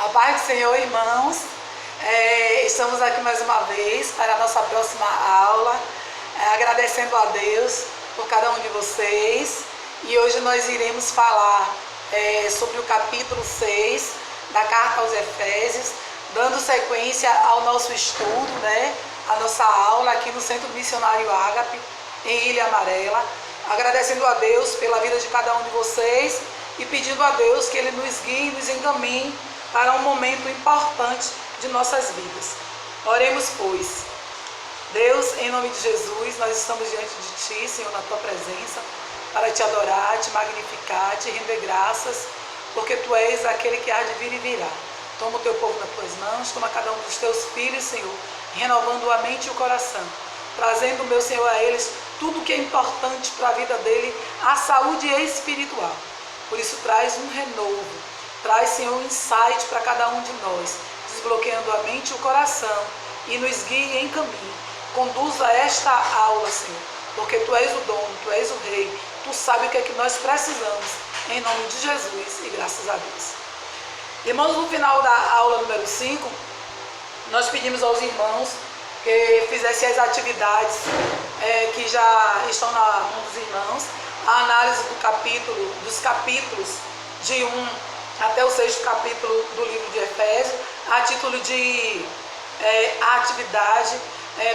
A paz do Senhor, irmãos. Estamos aqui mais uma vez para a nossa próxima aula, agradecendo a Deus por cada um de vocês. E hoje nós iremos falar sobre o capítulo 6 da Carta aos Efésios, dando sequência ao nosso estudo, a nossa aula aqui no Centro Missionário Ágape, em Ilha Amarela. Agradecendo a Deus pela vida de cada um de vocês e pedindo a Deus que Ele nos guie e nos encaminhe para um momento importante de nossas vidas. Oremos, pois. Deus, em nome de Jesus, nós estamos diante de Ti, Senhor, na Tua presença, para Te adorar, Te magnificar, Te render graças, porque Tu és aquele que há de vir e virá. Toma o Teu povo nas Tuas mãos, toma cada um dos Teus filhos, Senhor, renovando a mente e o coração, trazendo, meu Senhor, a eles tudo que é importante para a vida dele, a saúde espiritual. Por isso, traz um renovo, traz, Senhor, um insight para cada um de nós, desbloqueando a mente e o coração e nos guie em caminho. Conduza esta aula, Senhor, porque Tu és o dono, Tu és o Rei, Tu sabes o que é que nós precisamos, em nome de Jesus e graças a Deus. Irmãos, no final da aula número 5, nós pedimos aos irmãos que fizessem as atividades que já estão na mão dos irmãos, a análise dos capítulos de 1 até o 6º capítulo do livro de Efésios, a título de atividade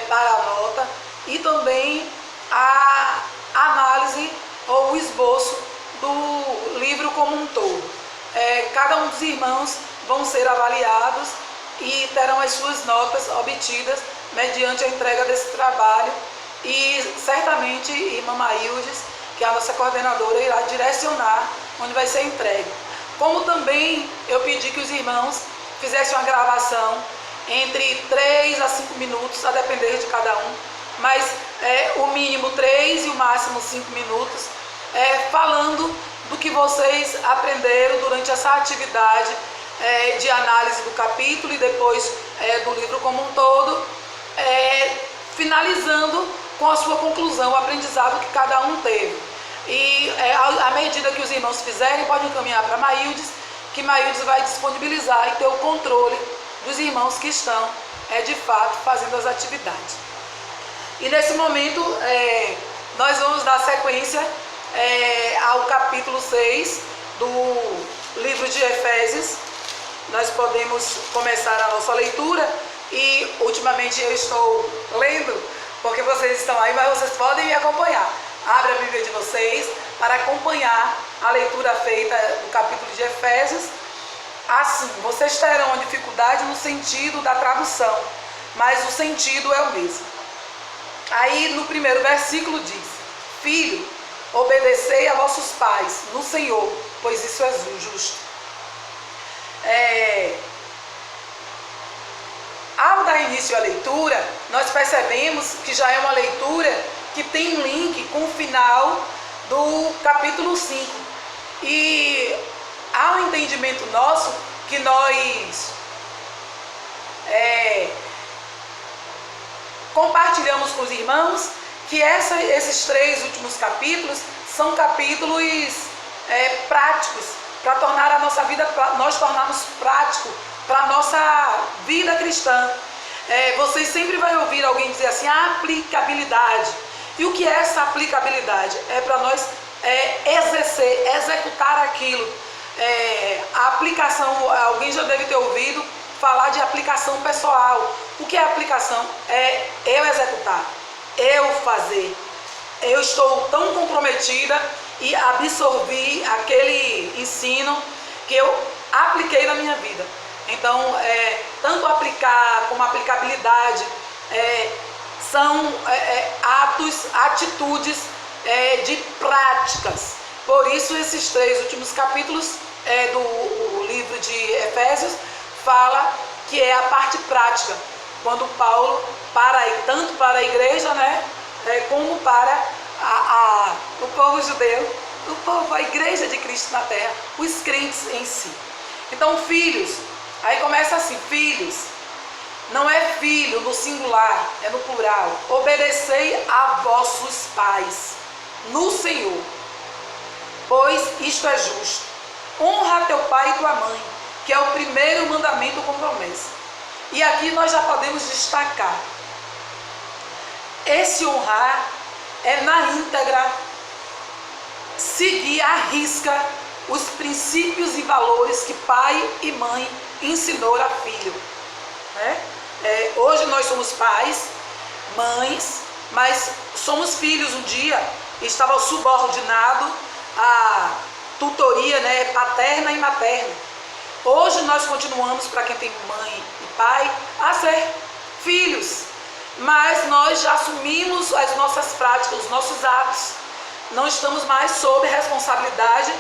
para a nota, e também a análise ou o esboço do livro como um todo. Cada um dos irmãos vão ser avaliados e terão as suas notas obtidas mediante a entrega desse trabalho, e certamente irmã Maíldes, que é a nossa coordenadora, irá direcionar onde vai ser entregue. Como também eu pedi que os irmãos fizessem uma gravação entre 3 a 5 minutos, a depender de cada um, mas o mínimo 3 e o máximo 5 minutos, falando do que vocês aprenderam durante essa atividade de análise do capítulo e depois do livro como um todo, finalizando com a sua conclusão, o aprendizado que cada um teve. E à medida que os irmãos fizerem, podem encaminhar para Maíldes, que Maíldes vai disponibilizar e ter o controle dos irmãos que estão, de fato, fazendo as atividades. E nesse momento, nós vamos dar sequência ao capítulo 6 do livro de Efésios. Nós podemos começar a nossa leitura, e ultimamente eu estou lendo, porque vocês estão aí, mas vocês podem me acompanhar. Abra a Bíblia de vocês para acompanhar a leitura feita do capítulo de Efésios. Assim, vocês terão dificuldade no sentido da tradução, mas o sentido é o mesmo. Aí no primeiro versículo diz: Filho, obedecei a vossos pais no Senhor, pois isso é justo. Ao dar início à leitura, nós percebemos que já é uma leitura que tem um link com o final do capítulo 5. E há um entendimento nosso que nós compartilhamos com os irmãos, que esses 3 últimos capítulos são capítulos práticos, para tornar a nossa vida, para nós tornarmos prático para a nossa vida cristã. Vocês sempre vão ouvir alguém dizer assim, aplicabilidade. E o que é essa aplicabilidade? É para nós exercer, executar aquilo. A aplicação, alguém já deve ter ouvido falar de aplicação pessoal. O que é aplicação? É eu executar, eu fazer. Eu estou tão comprometida e absorvi aquele ensino que eu apliquei na minha vida. Então, tanto aplicar como aplicabilidade são atitudes de práticas. Por isso, esses 3 últimos capítulos do livro de Efésios fala que é a parte prática, quando Paulo, tanto para a igreja, como para o povo judeu, a igreja de Cristo na terra, os crentes em si. Então, filhos, aí começa assim, filhos, não é filho no singular, é no plural. Obedecei a vossos pais no Senhor, pois isto é justo. Honra teu pai e tua mãe, que é o primeiro mandamento com promessa. E aqui nós já podemos destacar: esse honrar é na íntegra seguir à risca os princípios e valores que pai e mãe ensinou a filho, né? Hoje nós somos pais, mães, mas somos filhos. Um dia estava subordinado à tutoria, né, paterna e materna. Hoje nós continuamos, para quem tem mãe e pai, a ser filhos, mas nós já assumimos as nossas práticas, os nossos atos. Não estamos mais sob responsabilidade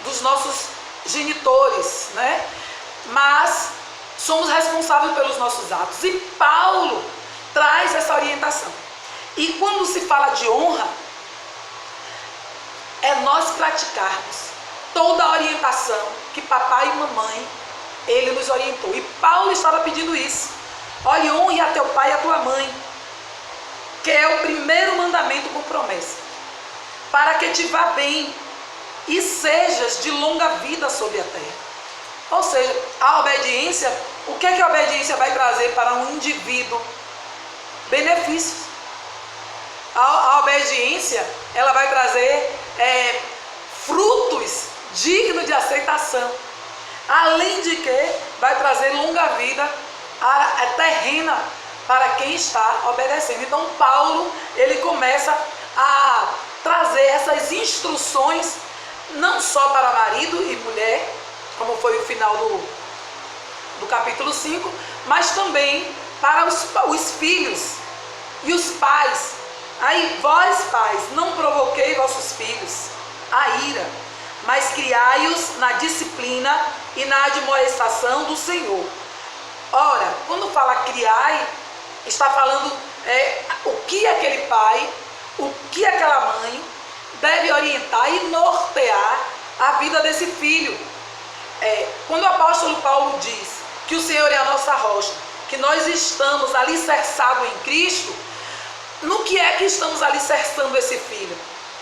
dos nossos genitores, né? Mas somos responsáveis pelos nossos atos. E Paulo traz essa orientação. E quando se fala de honra, é nós praticarmos toda a orientação que papai e mamãe, ele nos orientou. E Paulo estava pedindo isso. Olha, honre a teu pai e a tua mãe, que é o primeiro mandamento com promessa, para que te vá bem e sejas de longa vida sobre a terra. Ou seja, a obediência, o que é que a obediência vai trazer para um indivíduo? Benefícios. A obediência, ela vai trazer frutos dignos de aceitação. Além de que vai trazer longa vida terrena para quem está obedecendo. Então Paulo, ele começa a trazer essas instruções não só para marido e mulher, como foi o final do capítulo 5, mas também para os filhos e os pais. Aí, vós pais, não provoquei vossos filhos a ira, mas criai-os na disciplina e na admoestação do Senhor. Ora, quando fala criai, está falando o que aquele pai, o que aquela mãe deve orientar e nortear a vida desse filho. Quando o apóstolo Paulo diz que o Senhor é a nossa rocha, que nós estamos alicerçados em Cristo, no que é que estamos alicerçando esse filho?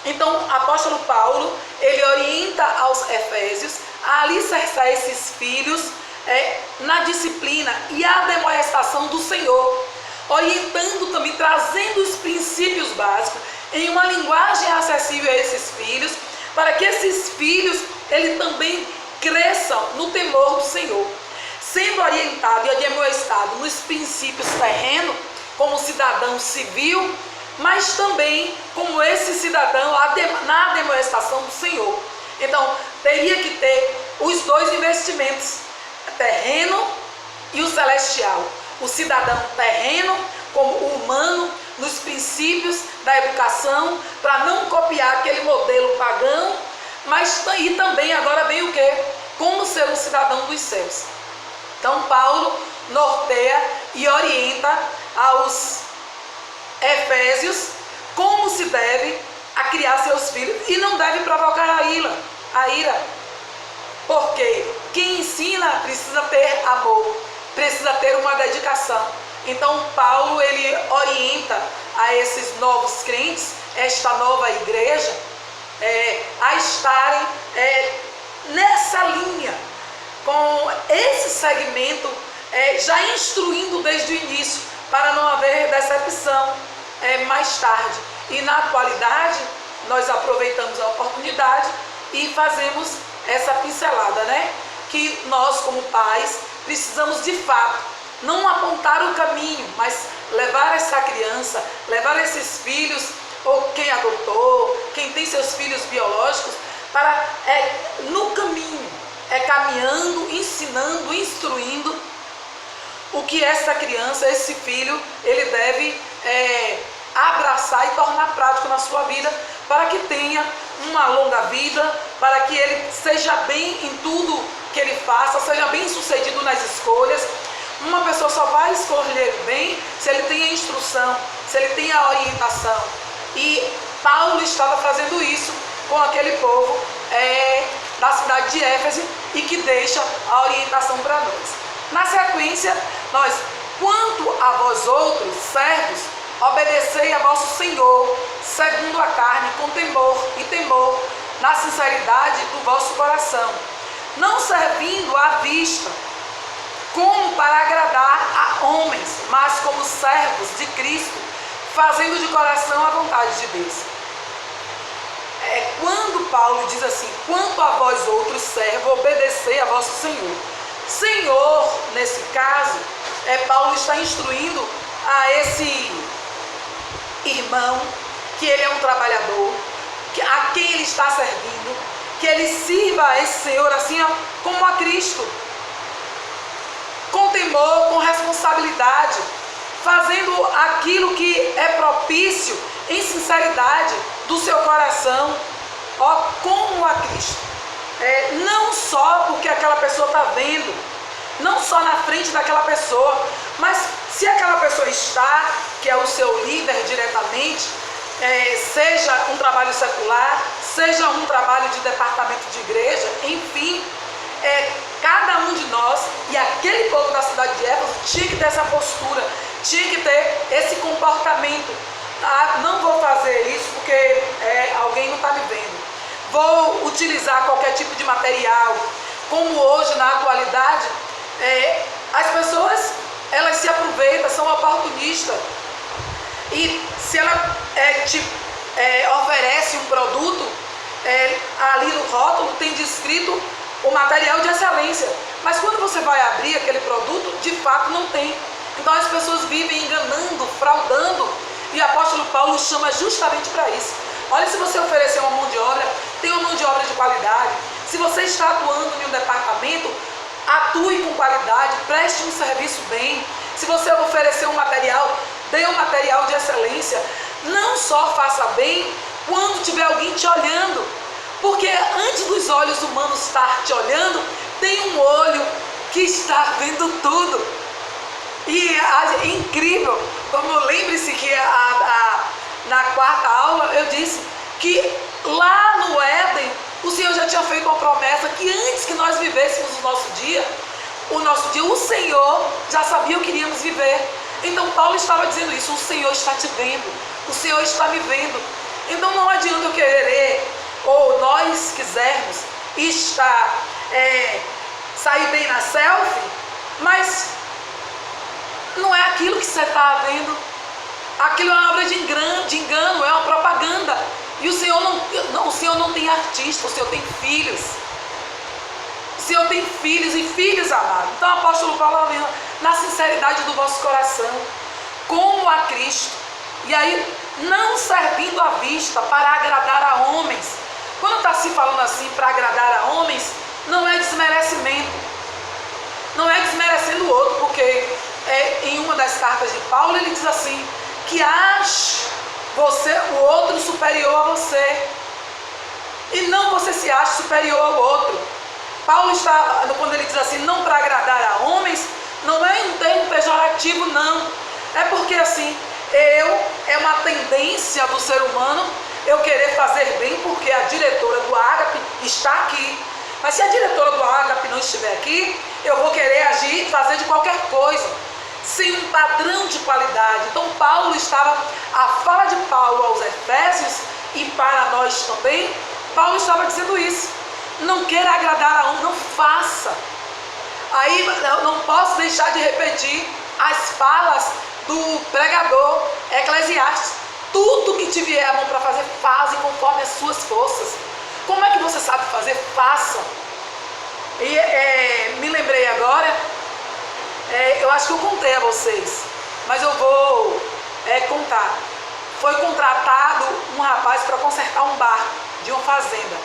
Então, o apóstolo Paulo, ele orienta aos Efésios a alicerçar esses filhos na disciplina e a demonstração do Senhor, orientando também, trazendo os princípios básicos em uma linguagem acessível a esses filhos, para que esses filhos, eles também cresçam no temor do Senhor, sendo orientado e admoestado nos princípios terrenos, como cidadão civil, mas também como esse cidadão na demonstração do Senhor. Então, teria que ter os dois investimentos, terreno e o celestial. O cidadão terreno, como o humano, nos princípios da educação, para não copiar aquele modelo pagão, mas e também agora vem o quê? Como ser um cidadão dos céus. Então Paulo norteia e orienta aos Efésios como se deve a criar seus filhos e não deve provocar a ira. Porque quem ensina precisa ter amor, precisa ter uma dedicação. Então Paulo, ele orienta a esses novos crentes, esta nova igreja, a estarem nessa linha, com esse segmento, já instruindo desde o início, para não haver decepção mais tarde. E na atualidade, nós aproveitamos a oportunidade e fazemos essa pincelada, né? Que nós, como pais, precisamos de fato não apontar o caminho, mas levar essa criança, levar esses filhos, ou quem adotou, quem tem seus filhos biológicos, para no caminho, caminhando, ensinando, instruindo o que essa criança, esse filho, ele deve abraçar e tornar prático na sua vida, para que tenha uma longa vida, para que ele seja bem em tudo que ele faça, seja bem sucedido nas escolhas. Uma pessoa só vai escolher bem se ele tem a instrução, se ele tem a orientação. E Paulo estava fazendo isso com aquele povo da cidade de Éfeso, e que deixa a orientação para nós. Na sequência, nós, quanto a vós outros, servos, obedecei a vosso Senhor, segundo a carne, com temor e temor, na sinceridade do vosso coração, não servindo a vista como para agradar a homens, mas como servos de Cristo, fazendo de coração a vontade de Deus. Quando Paulo diz assim: quanto a vós outros servos, obedecei a vosso Senhor. Senhor, nesse caso, Paulo está instruindo a esse irmão que ele é um trabalhador, a quem ele está servindo, que ele sirva a esse Senhor assim como a Cristo, com temor, com responsabilidade, fazendo aquilo que é propício em sinceridade do seu coração, como a Cristo. Não só porque aquela pessoa está vendo, não só na frente daquela pessoa, mas se aquela pessoa está, que é o seu líder diretamente, seja um trabalho secular, seja um trabalho de departamento de igreja, enfim, cada um de nós e aquele povo da cidade de Éfeso tinha que ter essa postura, tinha que ter esse comportamento. Não vou fazer isso porque alguém não está me vendo. Vou utilizar qualquer tipo de material. Como hoje, na atualidade, as pessoas, elas se aproveitam, são oportunistas. E se ela oferece um produto, ali no rótulo tem descrito o material de excelência. Mas quando você vai abrir aquele produto, de fato não tem. Então as pessoas vivem enganando, fraudando. E o apóstolo Paulo chama justamente para isso. Olha, se você oferecer uma mão de obra, tem uma mão de obra de qualidade. Se você está atuando em um departamento, atue com qualidade, preste um serviço bem. Se você oferecer um material, dê um material de excelência. Não só faça bem quando tiver alguém te olhando, porque antes dos olhos humanos estar te olhando, tem um olho que está vendo tudo. E é incrível, como lembre-se que na quarta aula eu disse que lá no Éden o Senhor já tinha feito uma promessa que antes que nós vivêssemos o nosso dia, o Senhor já sabia o que iríamos viver. Então Paulo estava dizendo isso: o Senhor está te vendo, o Senhor está me vendo. Então não adianta eu querer, ou nós quisermos sair bem na selfie, mas não é aquilo que você está vendo. Aquilo é uma obra de engano, é uma propaganda. E o Senhor não tem artista, o Senhor tem filhos. O Senhor tem filhos e filhas amados. Então o apóstolo Paulo vem na sinceridade do vosso coração, como a Cristo. E aí, não servindo à vista para agradar a homens. Quando está se falando assim, para agradar a homens, não é desmerecimento. Não é desmerecendo o outro, porque em uma das cartas de Paulo ele diz assim, que ache o outro superior a você. E não você se acha superior ao outro. Paulo está, quando ele diz assim, não para agradar a homens, não é um termo pejorativo, não. É porque assim, é uma tendência do ser humano eu querer fazer bem porque a diretora do Ágape está aqui. Mas se a diretora do Ágape não estiver aqui, eu vou querer agir e fazer de qualquer coisa, sem um padrão de qualidade. Então a fala de Paulo aos Efésios, e para nós também, Paulo estava dizendo isso. Não queira agradar a um, não faça. Aí eu não posso deixar de repetir as falas do pregador Eclesiastes. Tudo que te vier a mão para fazer, faze conforme as suas forças. Como é que você sabe fazer? Faça. E me lembrei agora, eu acho que eu contei a vocês, mas eu vou contar. Foi contratado um rapaz para consertar um barco de uma fazenda.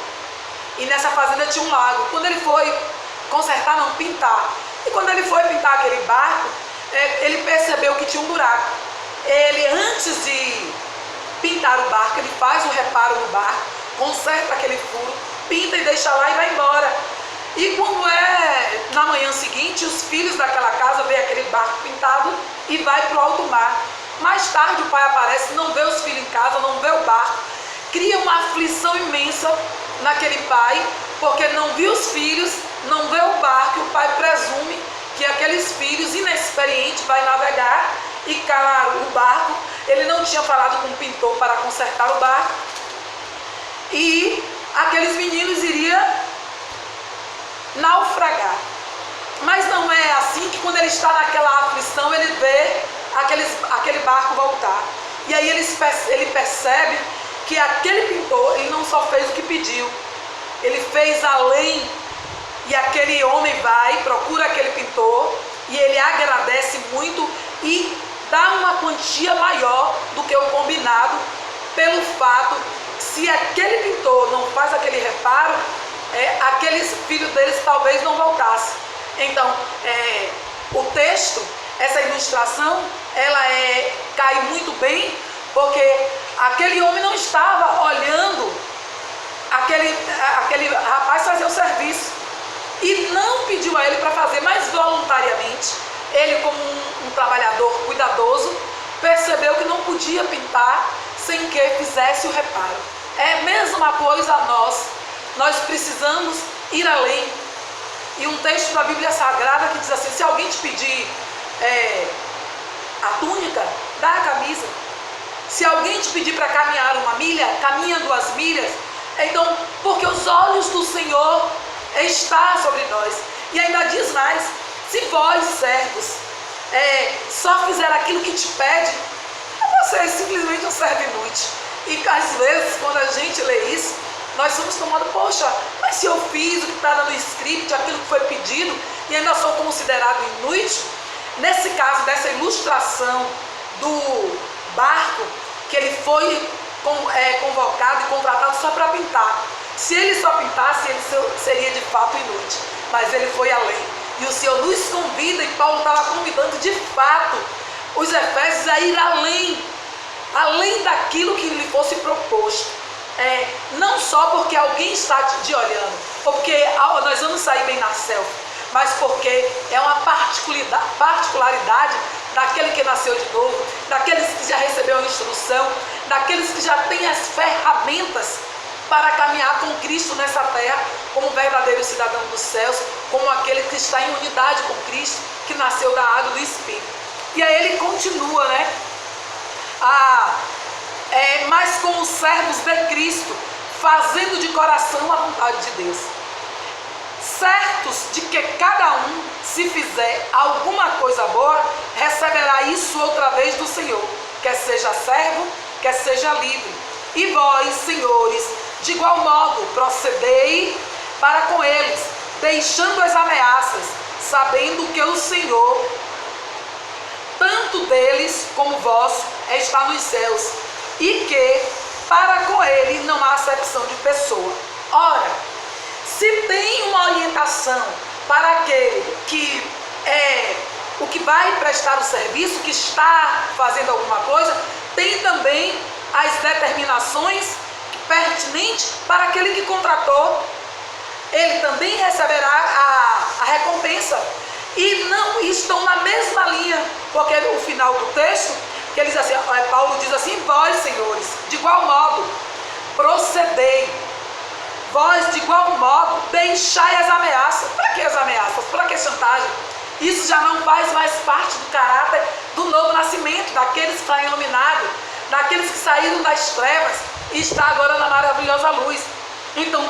E nessa fazenda tinha um lago. Quando ele foi consertar, não, pintar. E quando ele foi pintar aquele barco, ele percebeu que tinha um buraco. Ele, antes de pintar o barco, ele faz o reparo no barco, conserta aquele furo, pinta e deixa lá e vai embora. E quando na manhã seguinte, os filhos daquela casa veem aquele barco pintado e vai para o alto mar. Mais tarde o pai aparece, não vê os filhos em casa, não vê o barco. Cria uma aflição imensa naquele pai, porque não viu os filhos, não vê o barco. O pai presume que aqueles filhos inexperientes vai navegar e claro, o barco, ele não tinha falado com o pintor para consertar o barco, e aqueles meninos iriam naufragar. Mas não é assim que quando ele está naquela aflição, ele vê aquele barco voltar. E aí ele percebe que aquele pintor, ele não só fez o que pediu, ele fez além. E aquele homem vai, procura aquele pintor, e ele agradece muito e dá uma quantia maior do que o combinado, pelo fato que se aquele pintor não faz aquele reparo, aqueles filhos deles talvez não voltassem. Então, o texto, essa ilustração, ela cai muito bem, porque aquele homem não estava olhando aquele rapaz fazer o serviço e não pediu a ele para fazer, mas voluntariamente, ele como um trabalhador cuidadoso, percebeu que não podia pintar sem que fizesse o reparo. É a mesma coisa nós precisamos ir além. E um texto da Bíblia Sagrada que diz assim: se alguém te pedir a túnica, dá a camisa. Se alguém te pedir para caminhar 1 milha, caminha 2 milhas. Então, porque os olhos do Senhor estão sobre nós. E ainda diz mais: se vós, servos, só fizer aquilo que te pede, você é simplesmente um servo inútil. E às vezes, quando a gente lê isso, nós somos tomados: poxa, mas se eu fiz o que está no script, aquilo que foi pedido, e ainda sou considerado inútil. Nesse caso, dessa ilustração do barco, que ele foi convocado e contratado só para pintar. Se ele só pintasse, ele seria de fato inútil, mas ele foi além. E o Senhor nos convida, e Paulo estava convidando de fato os efésios a ir além daquilo que lhe fosse proposto. Não só porque alguém está te olhando, ou porque nós vamos sair bem na selfie, mas porque é uma particularidade daquele que nasceu de novo, daqueles que já recebeu a instrução, daqueles que já têm as ferramentas para caminhar com Cristo nessa terra, como verdadeiro cidadão dos céus, como aquele que está em unidade com Cristo, que nasceu da água do Espírito. E aí ele continua, mas como os servos de Cristo, fazendo de coração a vontade de Deus, certos de que cada um, se fizer alguma coisa boa, receberá isso outra vez do Senhor, quer seja servo, quer seja livre. E vós, senhores, de igual modo procedei para com eles, deixando as ameaças, sabendo que o Senhor, tanto deles como vosso, está nos céus, e que para com ele não há acepção de pessoa. Ora, se tem uma orientação para aquele que o que vai prestar o serviço, que está fazendo alguma coisa, tem também as determinações pertinentes para aquele que contratou. Ele também receberá a recompensa. E não estão na mesma linha, porque o final do texto, que ele diz assim, Paulo diz assim: vós, senhores, de igual modo procedei. Vós, de igual modo, deixai as ameaças. Para que as ameaças? Para que chantagem? Isso já não faz mais parte do caráter do novo nascimento, daqueles que foram iluminados, daqueles que saíram das trevas e está agora na maravilhosa luz. Então,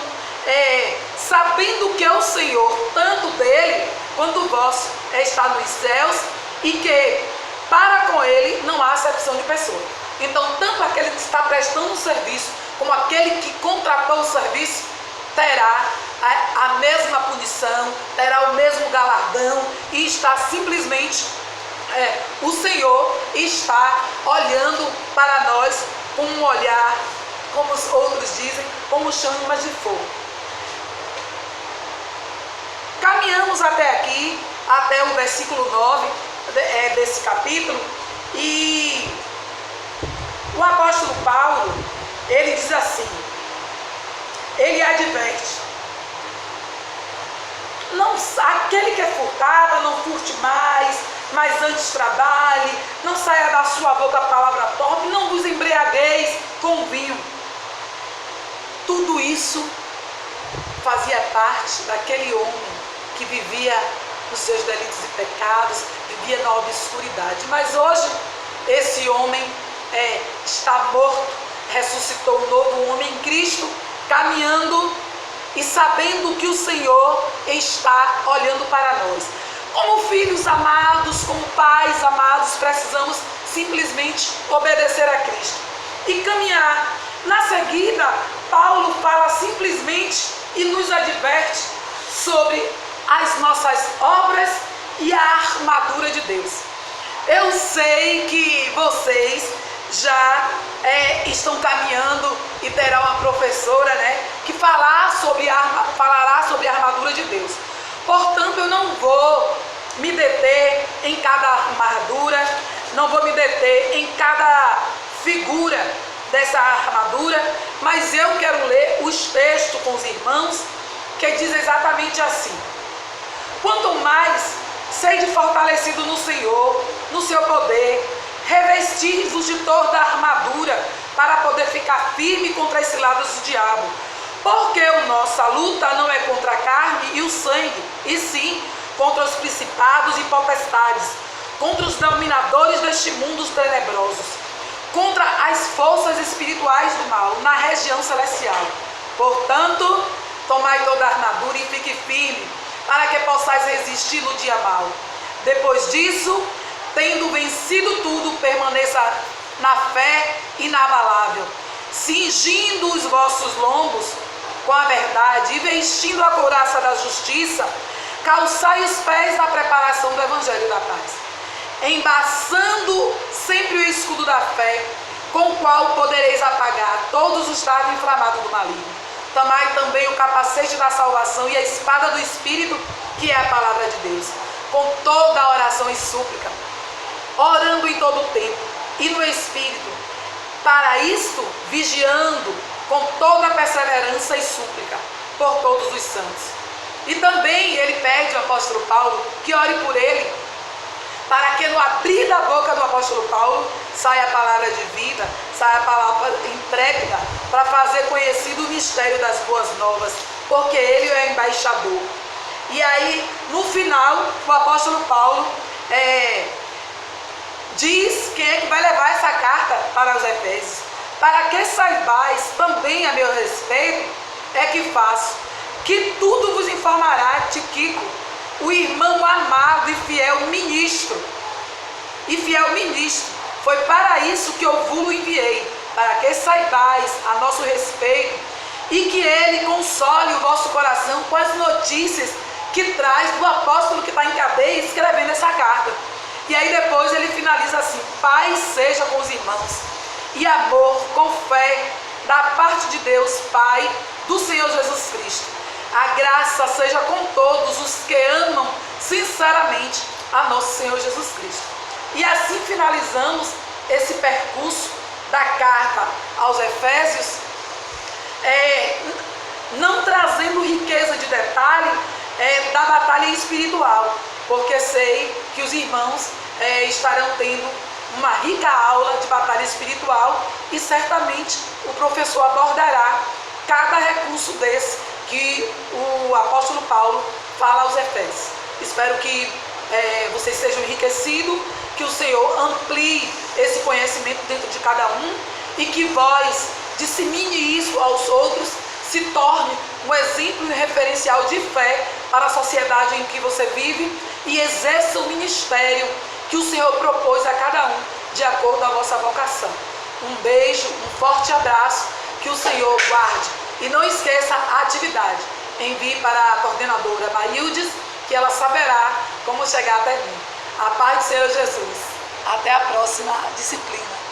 sabendo que é o Senhor, tanto dele quanto vosso, está nos céus, e que para com ele não há acepção de pessoa. Então, tanto aquele que está prestando um serviço, como aquele que contratou o serviço, terá a mesma punição, terá o mesmo galardão, e está simplesmente, o Senhor está olhando para nós com um olhar, como os outros dizem, como chamas de fogo. Caminhamos até aqui, até o versículo 9 desse capítulo, e o apóstolo Paulo, ele diz assim, ele adverte: aquele que é furtado, não furte mais, mas antes trabalhe, não saia da sua boca a palavra torpe, não vos embriagueis com vinho. Tudo isso fazia parte daquele homem que vivia nos seus delitos e pecados, vivia na obscuridade. Mas hoje, esse homem está morto, ressuscitou um novo homem em Cristo, caminhando e sabendo que o Senhor está olhando para nós. Como filhos amados, como pais amados, precisamos simplesmente obedecer a Cristo e caminhar. Na seguida, Paulo fala simplesmente e nos adverte sobre as nossas obras e a armadura de Deus. Eu sei que vocês já estão caminhando e terá uma professora, que falará sobre a armadura de Deus. Portanto, eu não vou me deter em cada armadura, não vou me deter em cada figura dessa armadura, mas eu quero ler os textos com os irmãos, que diz exatamente assim: quanto mais sede fortalecido no Senhor, no seu poder, revestir-vos de toda a armadura, para poder ficar firme contra as ciladas do diabo. Porque a nossa luta não é contra a carne e o sangue, e sim contra os principados e potestades, contra os dominadores deste mundo tenebrosos, contra as forças espirituais do mal na região celestial. Portanto, tomai toda a armadura e fique firme, para que possais resistir no dia mau. Depois disso, tendo vencido tudo, permaneça na fé inabalável, cingindo os vossos lombos com a verdade e vestindo a couraça da justiça, calçai os pés na preparação do evangelho da paz, embaçando sempre o escudo da fé, com o qual podereis apagar todos os dardos inflamados do maligno. Tomai também o capacete da salvação e a espada do Espírito, que é a palavra de Deus, com toda a oração e súplica, orando em todo o tempo e no Espírito, para isto vigiando com toda a perseverança e súplica por todos os santos. E também ele pede ao apóstolo Paulo que ore por ele, para que no abrir da boca do apóstolo Paulo saia a palavra de vida, saia a palavra intrépida, para fazer conhecido o mistério das boas novas, porque ele é embaixador. E aí, no final, o apóstolo Paulo diz quem é que vai levar essa carta para os Efésios. Para que saibais também a meu respeito, é que faço, que tudo vos informará Tíquico, o irmão amado e fiel ministro. Foi para isso que eu vos enviei, para que saibais a nosso respeito e que ele console o vosso coração com as notícias que traz do apóstolo que está em cadeia escrevendo essa carta. E aí depois ele finaliza assim: paz seja com os irmãos e amor com fé da parte de Deus Pai, do Senhor Jesus Cristo. A graça seja com todos os que amam sinceramente a nosso Senhor Jesus Cristo. E assim finalizamos esse percurso da carta aos Efésios, não trazendo riqueza de detalhe da batalha espiritual, porque sei que os irmãos estarão tendo uma rica aula de batalha espiritual e certamente o professor abordará cada recurso desse que o apóstolo Paulo fala aos Efésios. Espero que vocês sejam enriquecidos, que o Senhor amplie esse conhecimento dentro de cada um e que vós dissemine isso aos outros, se torne um exemplo e referencial de fé para a sociedade em que você vive e exerça o ministério que o Senhor propôs a cada um de acordo com a vossa vocação. Um beijo, um forte abraço, que o Senhor guarde. E não esqueça a atividade. Envie para a coordenadora Maíldes, que ela saberá como chegar até mim. A paz do Senhor Jesus. Até a próxima disciplina.